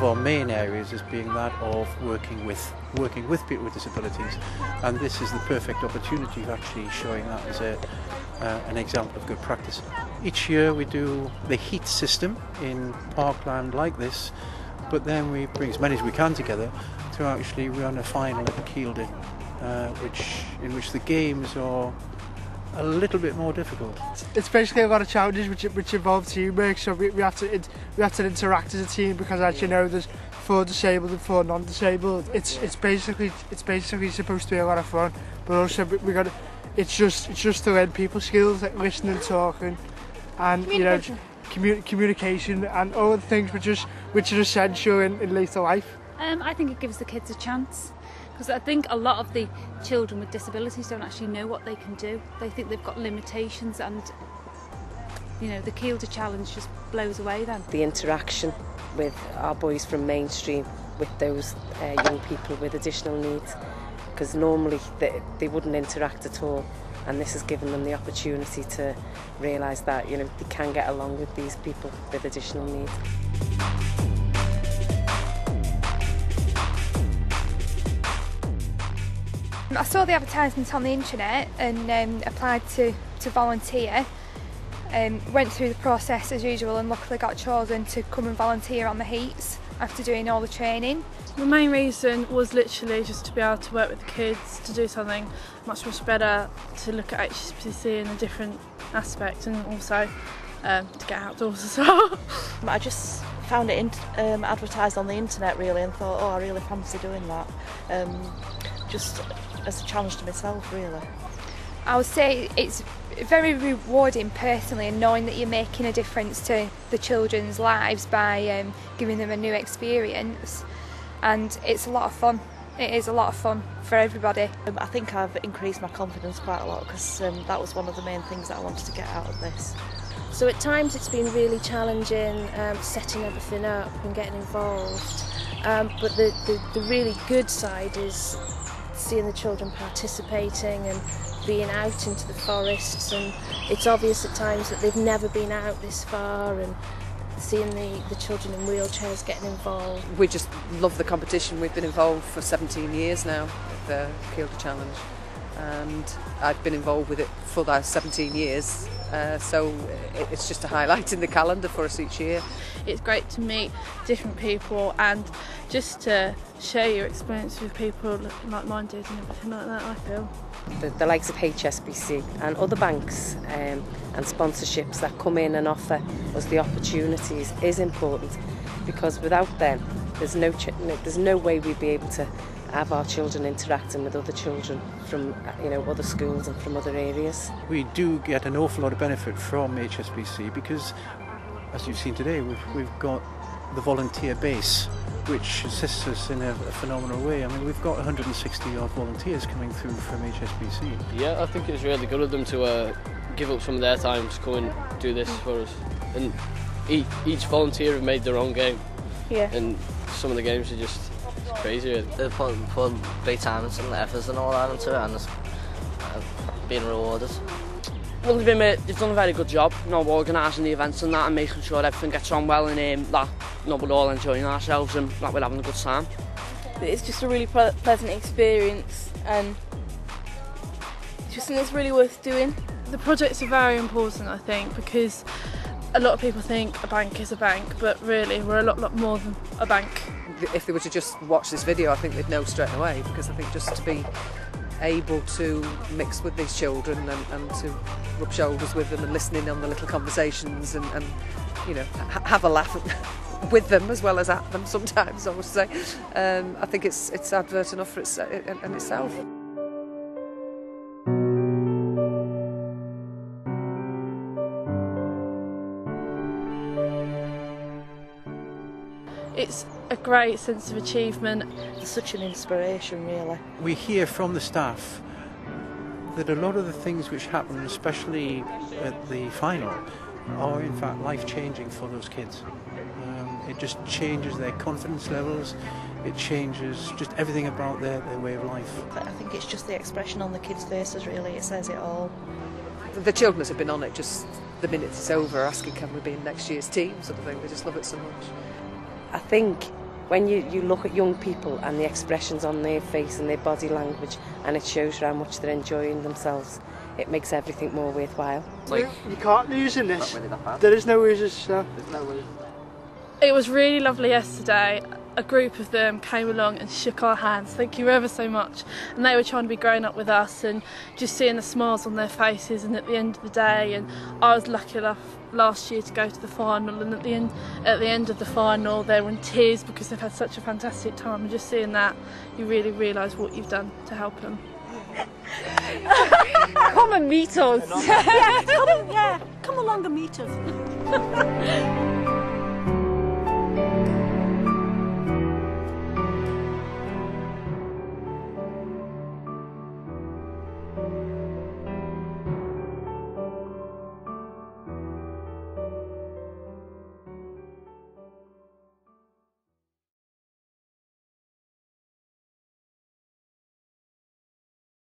of our main areas has been that of working with people with disabilities, and this is the perfect opportunity of actually showing that as an example of good practice. Each year we do the heat system in parkland like this, but then we bring as many as we can together to actually run a final at Kielder, in which the games are a little bit more difficult. It's basically a lot of challenges which involve teamwork, so we have to interact as a team, because, as you know, there's 4 disabled and 4 non-disabled. It's basically supposed to be a lot of fun, but also it's just to learn people skills like listening, talking, and communication and all the things which are essential in later life. I think it gives the kids a chance, because I think a lot of the children with disabilities don't actually know what they can do. They think they've got limitations, and the Kielder challenge just blows away then. The interaction with our boys from mainstream with those young people with additional needs, because normally they wouldn't interact at all, and this has given them the opportunity to realise that they can get along with these people with additional needs. I saw the advertisement on the internet and applied to volunteer. Went through the process as usual and luckily got chosen to come and volunteer on the heats after doing all the training. The main reason was literally just to be able to work with the kids, to do something much better, to look at HSBC in a different aspect, and also to get outdoors as well. I just found it advertised on the internet really, and thought, I really fancy doing that. Just as a challenge to myself really. I would say it's very rewarding personally, and knowing that you're making a difference to the children's lives by giving them a new experience, and it's a lot of fun. It is a lot of fun for everybody. I think I've increased my confidence quite a lot, because that was one of the main things that I wanted to get out of this. So at times it's been really challenging, setting everything up and getting involved, but the really good side is seeing the children participating and being out into the forests, and it's obvious at times that they've never been out this far, and seeing the children in wheelchairs getting involved. We just love the competition. We've been involved for 17 years now with the Kielder Challenge, and I've been involved with it for those 17 years, so it's just a highlight in the calendar for us each year. It's great to meet different people and just to share your experience with people like-minded and everything like that, I feel. The likes of HSBC and other banks and sponsorships that come in and offer us the opportunities is important, because without them there's no way we'd be able to have our children interacting with other children from other schools and from other areas. We do get an awful lot of benefit from HSBC because, as you've seen today, we've got the volunteer base, which assists us in a phenomenal way. I mean, we've got 160 odd volunteers coming through from HSBC. Yeah, I think it's really good of them to give up some of their time to come and do this for us. And each volunteer have made their own game. Yeah. And some of the games are just crazy, really. They've put great time and efforts and all that into it, and it's being rewarded. Well, they've done a very good job, organising the events and that, and making sure everything gets on well, and that we're all enjoying ourselves and that we're having a good time. It's just a really pleasant experience, and it's just something that's really worth doing. The projects are very important, I think, because a lot of people think a bank is a bank, but really we're a lot more than a bank. If they were to just watch this video, I think they'd know straight away, because I think just to be able to mix with these children and to rub shoulders with them and listening on the little conversations and have a laugh with them as well as at them sometimes, I would say. I think it's advert enough for itself. It's a great sense of achievement. It's such an inspiration, really. We hear from the staff that a lot of the things which happen, especially at the final, are in fact life-changing for those kids. It just changes their confidence levels, it changes just everything about their way of life. I think it's just the expression on the kids' faces, really, it says it all. The children have been on it just the minute it's over, asking can we be in next year's team sort of thing. They just love it so much. I think when you look at young people and the expressions on their face and their body language, and it shows you how much they're enjoying themselves, it makes everything more worthwhile. You can't lose in this. Really there is no losers. So. There's no losers. It was really lovely yesterday. A group of them came along and shook our hands. Thank you ever so much. And they were trying to be grown up with us, and just seeing the smiles on their faces. And at the end of the day, and I was lucky enough last year to go to the final, and at the end of the final they were in tears because they've had such a fantastic time, and just seeing that, you really realise what you've done to help them. Come and meet us. Yeah, come along and meet us.